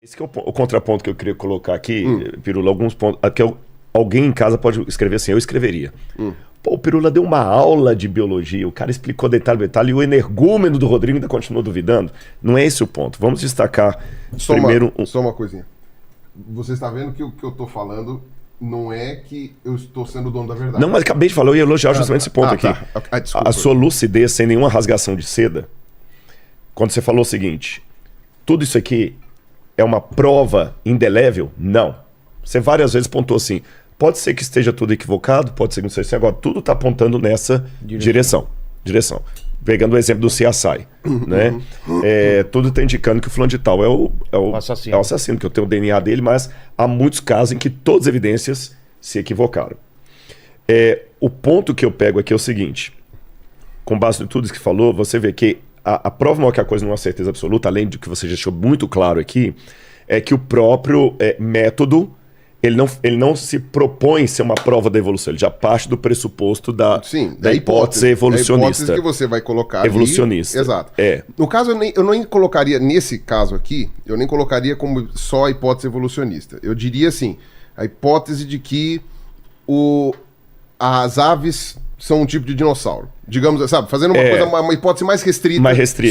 Esse que é o contraponto que eu queria colocar aqui, Pirula, alguns pontos. Alguém em casa pode escrever assim, eu escreveria. Pô, o Pirula deu uma aula de biologia, o cara explicou detalhe por detalhe, e o energúmeno do Rodrigo ainda continua duvidando. Não é esse o ponto. Vamos destacar primeiro... Só uma coisinha. Você está vendo que o que eu estou falando não é que eu estou sendo o dono da verdade. Não, mas acabei de falar, eu ia elogiar justamente esse ponto aqui. Tá. Desculpa. A sua lucidez, sem nenhuma rasgação de seda, quando você falou o seguinte, tudo isso aqui é uma prova indelével? Não. Você várias vezes pontuou assim, pode ser que esteja tudo equivocado, pode ser que não seja assim, agora tudo está apontando nessa direção. Pegando o exemplo do CSI, né? Tudo está indicando que o fulano de tal é o assassino, que eu tenho o DNA dele, mas há muitos casos em que todas as evidências se equivocaram. O ponto que eu pego aqui é o seguinte, com base em tudo isso que falou, você vê que a prova maior que a coisa não é uma certeza absoluta, além do que você já deixou muito claro aqui, é que o próprio método, ele não se propõe ser uma prova da evolução, ele já parte do pressuposto da hipótese evolucionista. Da hipótese que você vai colocar evolucionista. Ali, exato. No caso, eu nem colocaria, nesse caso aqui, eu nem colocaria como só a hipótese evolucionista. Eu diria assim, a hipótese de que as aves são um tipo de dinossauro. Digamos, sabe, fazendo uma hipótese mais restrita.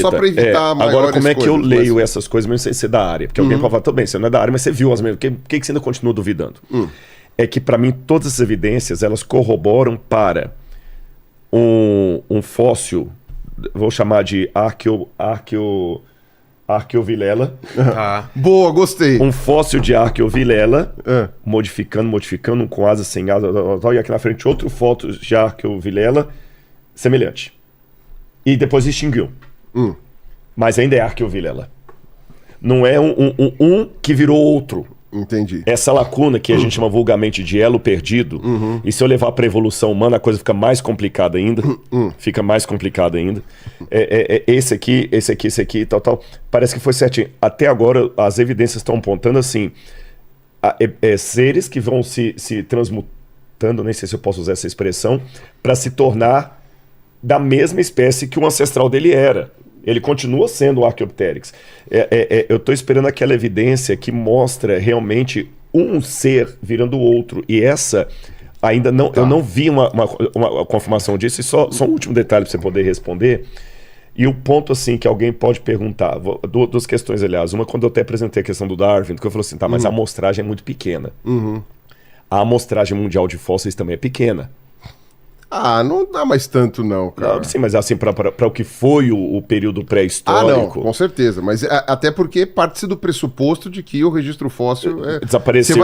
Só para evitar maiores Agora, como é que eu coisas, leio essas coisas, mesmo sem ser da área? Porque alguém pode falar, tudo bem, você não é da área, mas você viu as mesmas. Por que você ainda continua duvidando? É que, para mim, todas as evidências, elas corroboram para um fóssil, vou chamar de Arqueovilela. Boa, gostei. Um fóssil de Arqueovilela, modificando, com asas, sem asas, e aqui na frente outro fóssil de Arqueovilela, semelhante. E depois extinguiu. Mas ainda é Arqueovilela. Não é um que virou outro. Entendi. Essa lacuna que a gente chama vulgarmente de elo perdido, e se eu levar para a evolução humana, a coisa fica mais complicada ainda. Fica mais complicada ainda. Esse aqui, tal. Parece que foi certinho. Até agora, as evidências estão apontando assim, seres que vão se transmutando, nem sei se eu posso usar essa expressão, para se tornar da mesma espécie que o ancestral dele era. Ele continua sendo um Archaeopteryx. Eu estou esperando aquela evidência que mostra realmente um ser virando o outro. E essa ainda não... Eu não vi uma confirmação disso. E só um último detalhe para você poder responder. E o ponto, assim, que alguém pode perguntar... Duas questões, aliás. Uma, quando eu até apresentei a questão do Darwin, que eu falei assim, mas a amostragem é muito pequena. A amostragem mundial de fósseis também é pequena. Não dá mais tanto não, cara. Não, sim, mas assim, para o que foi o período pré-histórico... não, com certeza. Mas até porque parte-se do pressuposto de que o registro fóssil... desapareceu.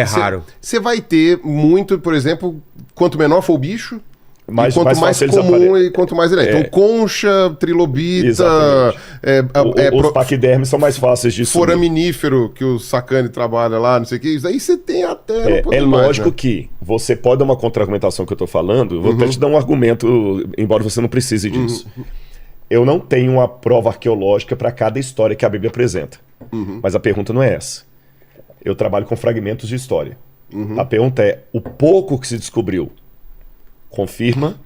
Raro. Você vai ter muito, por exemplo, quanto menor for o bicho... quanto mais comum e quanto mais ele é. Então, concha, trilobita... Os paquidermes são mais fáceis de sumir. Foraminífero, que o Sacani trabalha lá, não sei o que. Isso aí você tem até... lógico que você pode dar uma contra-argumentação que eu estou falando. Eu vou até te dar um argumento, embora você não precise disso. Eu não tenho uma prova arqueológica para cada história que a Bíblia apresenta. Mas a pergunta não é essa. Eu trabalho com fragmentos de história. A pergunta é, o pouco que se descobriu confirma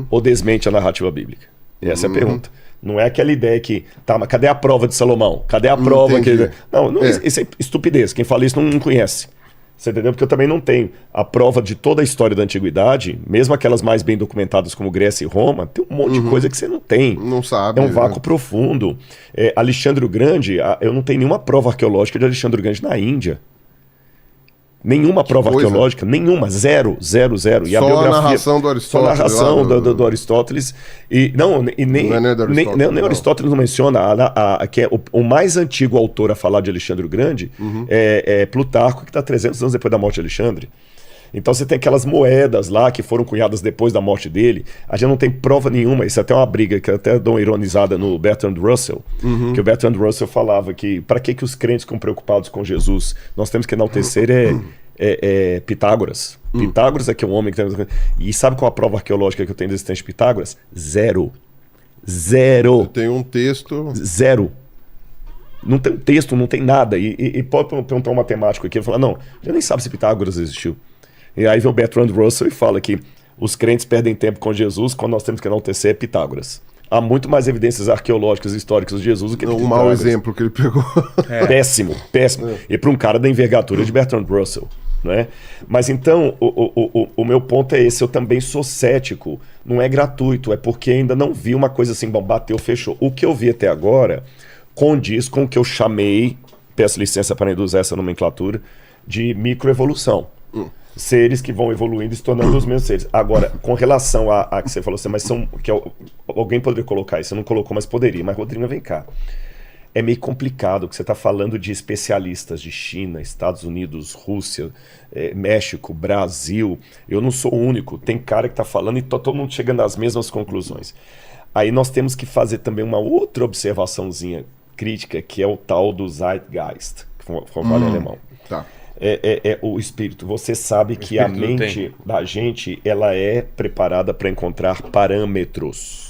ou desmente a narrativa bíblica? Essa é a pergunta. Não é aquela ideia que, mas cadê a prova de Salomão? Cadê a prova que... Não, isso é estupidez. Quem fala isso não conhece. Você entendeu? Porque eu também não tenho a prova de toda a história da antiguidade, mesmo aquelas mais bem documentadas como Grécia e Roma, tem um monte de coisa que você não tem. Não sabe. É um vácuo profundo. Alexandre o Grande, eu não tenho nenhuma prova arqueológica de Alexandre o Grande na Índia. Nenhuma prova arqueológica, nenhuma, zero. E a biografia, a narração do Aristóteles. Só a narração do Aristóteles. Nem Aristóteles não menciona, que é o mais antigo autor a falar de Alexandre o Grande, é Plutarco, que está 300 anos depois da morte de Alexandre. Então você tem aquelas moedas lá que foram cunhadas depois da morte dele. A gente não tem prova nenhuma. Isso é até uma briga que eu até dou uma ironizada no Bertrand Russell. Que o Bertrand Russell falava que para que os crentes ficam preocupados com Jesus? Nós temos que enaltecer Pitágoras. Pitágoras é que é um homem que tem... E sabe qual a prova arqueológica que eu tenho da existência de Pitágoras? Zero. Eu tenho um texto... Zero. Não tem texto, não tem nada. E pode perguntar um matemático aqui e falar, não, já nem sabe se Pitágoras existiu. E aí vem o Bertrand Russell e fala que os crentes perdem tempo com Jesus quando nós temos que enaltecer Pitágoras. Há muito mais evidências arqueológicas e históricas de Jesus do que... Um mau exemplo que ele pegou. Péssimo. E para um cara da envergadura de Bertrand Russell. Né? Mas então, o meu ponto é esse. Eu também sou cético. Não é gratuito, é porque ainda não vi uma coisa assim, bom, bateu, fechou. O que eu vi até agora condiz com o que eu chamei, peço licença para não usar essa nomenclatura, de microevolução. Seres que vão evoluindo e se tornando os mesmos seres. Agora, com relação a que você falou assim, mas são... alguém poderia colocar isso, você não colocou, mas poderia. Mas, Rodrigo, vem cá. É meio complicado que você está falando de especialistas de China, Estados Unidos, Rússia, México, Brasil. Eu não sou o único. Tem cara que está falando e todo mundo chegando às mesmas conclusões. Aí nós temos que fazer também uma outra observaçãozinha crítica, que é o tal do Zeitgeist, que foi um alemão. Tá. O espírito. Você sabe que a mente da gente, ela é preparada para encontrar parâmetros.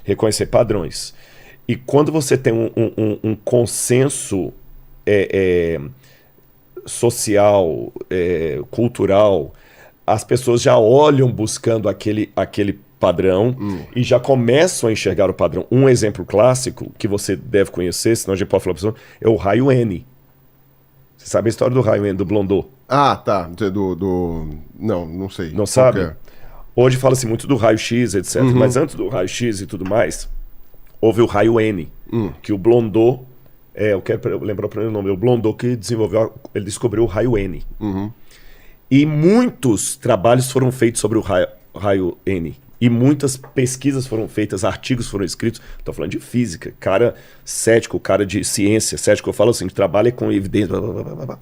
Reconhecer padrões. E quando você tem um consenso social, cultural, as pessoas já olham buscando aquele padrão e já começam a enxergar o padrão. Um exemplo clássico que você deve conhecer, senão a gente pode falar para você, é o raio N. Você sabe a história do raio N, do Blondeau? Ah, tá. Não sei. Não sabe? Hoje fala-se muito do raio-x, etc. Mas antes do raio-x e tudo mais, houve o raio N, que o Blondeau, eu quero lembrar o primeiro nome, o Blondeau que ele descobriu o raio N. E muitos trabalhos foram feitos sobre o raio N. E muitas pesquisas foram feitas, artigos foram escritos. Estou falando de física, cara cético, cara de ciência, cético, eu falo assim, trabalha com evidência, blá, blá, blá, blá.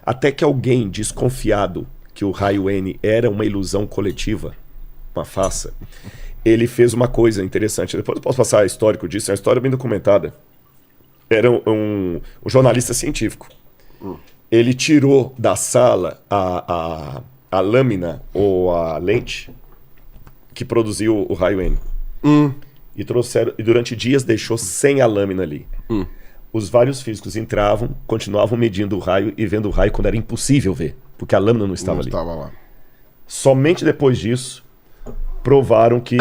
Até que alguém desconfiado que o raio N era uma ilusão coletiva, uma farsa, ele fez uma coisa interessante. Depois eu posso passar histórico disso, é uma história bem documentada. Era um jornalista científico. Ele tirou da sala a lâmina ou a lente que produziu o raio N. E trouxeram, e durante dias deixou sem a lâmina ali. Os vários físicos entravam, continuavam medindo o raio e vendo o raio quando era impossível ver, porque a lâmina não estava ali. Estava lá. Somente depois disso, provaram que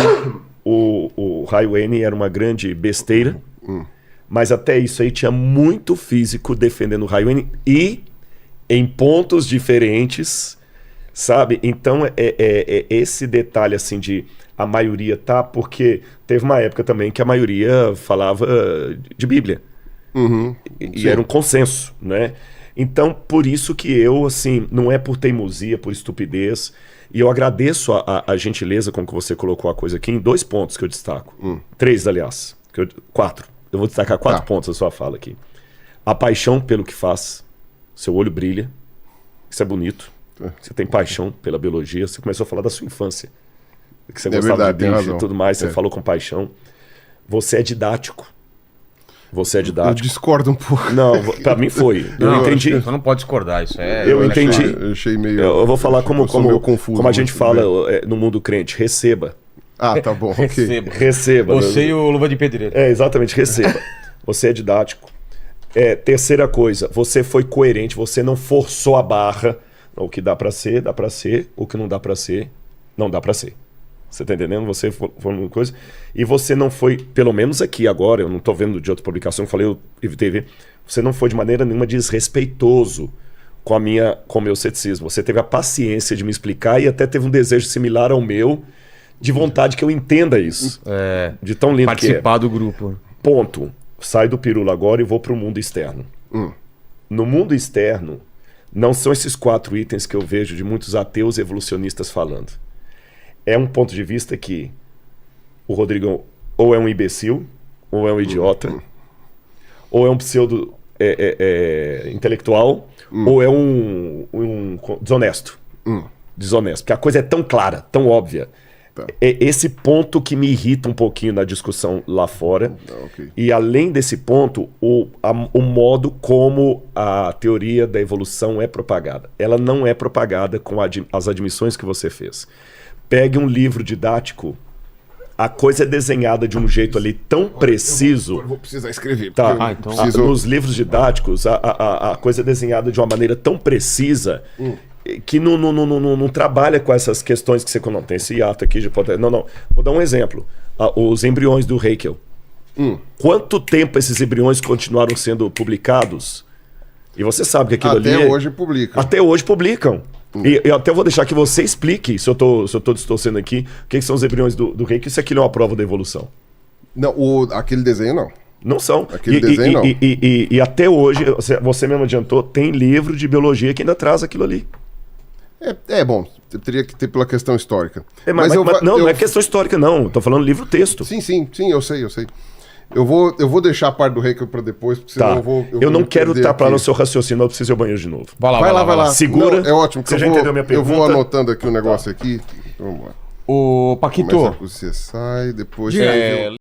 o raio N era uma grande besteira, mas até isso aí tinha muito físico defendendo o raio N e em pontos diferentes, sabe? Então esse detalhe assim de a maioria tá, porque teve uma época também que a maioria falava de Bíblia. E era um consenso, né? Então, por isso que eu, assim, não é por teimosia, por estupidez, e eu agradeço a gentileza com que você colocou a coisa aqui em 2 pontos que eu destaco. 3, aliás. 4. Eu vou destacar 4 pontos da sua fala aqui. A paixão pelo que faz, seu olho brilha, isso é bonito. Você tem paixão pela biologia, você começou a falar da sua infância, que você gostava de bicho e tudo mais, você falou com paixão. Você é didático. Você é didático. Eu discordo um pouco. Não, pra mim foi. Eu entendi. Você não pode discordar, isso é... Eu entendi. Eu achei meio... Eu vou falar como confuso, como a gente fala no mundo crente. Receba. Ah, tá bom. Receba. Você e o Luva de Pedreiro. Exatamente, receba. Você é didático. Terceira coisa, você foi coerente, você não forçou a barra. O que dá pra ser, dá pra ser. O que não dá pra ser, não dá pra ser. Você tá entendendo? Você foi uma coisa. E você não foi, pelo menos aqui agora, eu não tô vendo de outra publicação, eu falei, eu teve. Você não foi de maneira nenhuma desrespeitoso com o meu ceticismo. Você teve a paciência de me explicar e até teve um desejo similar ao meu, de vontade que eu entenda isso. De tão lindo que é. Participar do grupo. Ponto. Sai do pirula agora e vou pro mundo externo. No mundo externo, não são esses 4 itens que eu vejo de muitos ateus evolucionistas falando. É um ponto de vista que o Rodrigo ou é um imbecil, ou é um idiota, ou é um pseudo intelectual, ou é um desonesto. Desonesto. Porque a coisa é tão clara, tão óbvia. Tá. É esse ponto que me irrita um pouquinho na discussão lá fora. E além desse ponto, o modo como a teoria da evolução é propagada. Ela não é propagada com as admissões que você fez. Pegue um livro didático, a coisa é desenhada de um jeito ali tão preciso. Eu vou precisar escrever. Tá. Nos livros didáticos, a coisa é desenhada de uma maneira tão precisa que não trabalha com essas questões que você não tem esse ato aqui de poder. Não. Vou dar um exemplo. os embriões do Haeckel. Quanto tempo esses embriões continuaram sendo publicados? E você sabe que aquilo ali... Até hoje publicam. Até hoje publicam. E eu até vou deixar que você explique, se eu tô distorcendo aqui, o que são os embriões do Haeckel, se aquilo é uma prova da evolução. Não, aquele desenho não. Não são. Aquele desenho não. E até hoje, você mesmo adiantou, tem livro de biologia que ainda traz aquilo ali. Bom, teria que ter pela questão histórica. Não é questão histórica, não. Tô falando livro-texto. Sim, eu sei. Eu vou deixar a parte do Haeckel para depois, porque senão eu vou... Eu não quero atrapalhar no seu raciocínio, eu preciso ir ao banheiro de novo. Vai lá. Segura. Não, é ótimo, você já entendeu minha pergunta? Eu vou anotando aqui um negócio aqui. Vamos lá. Ô, Paquito. Você sai, depois...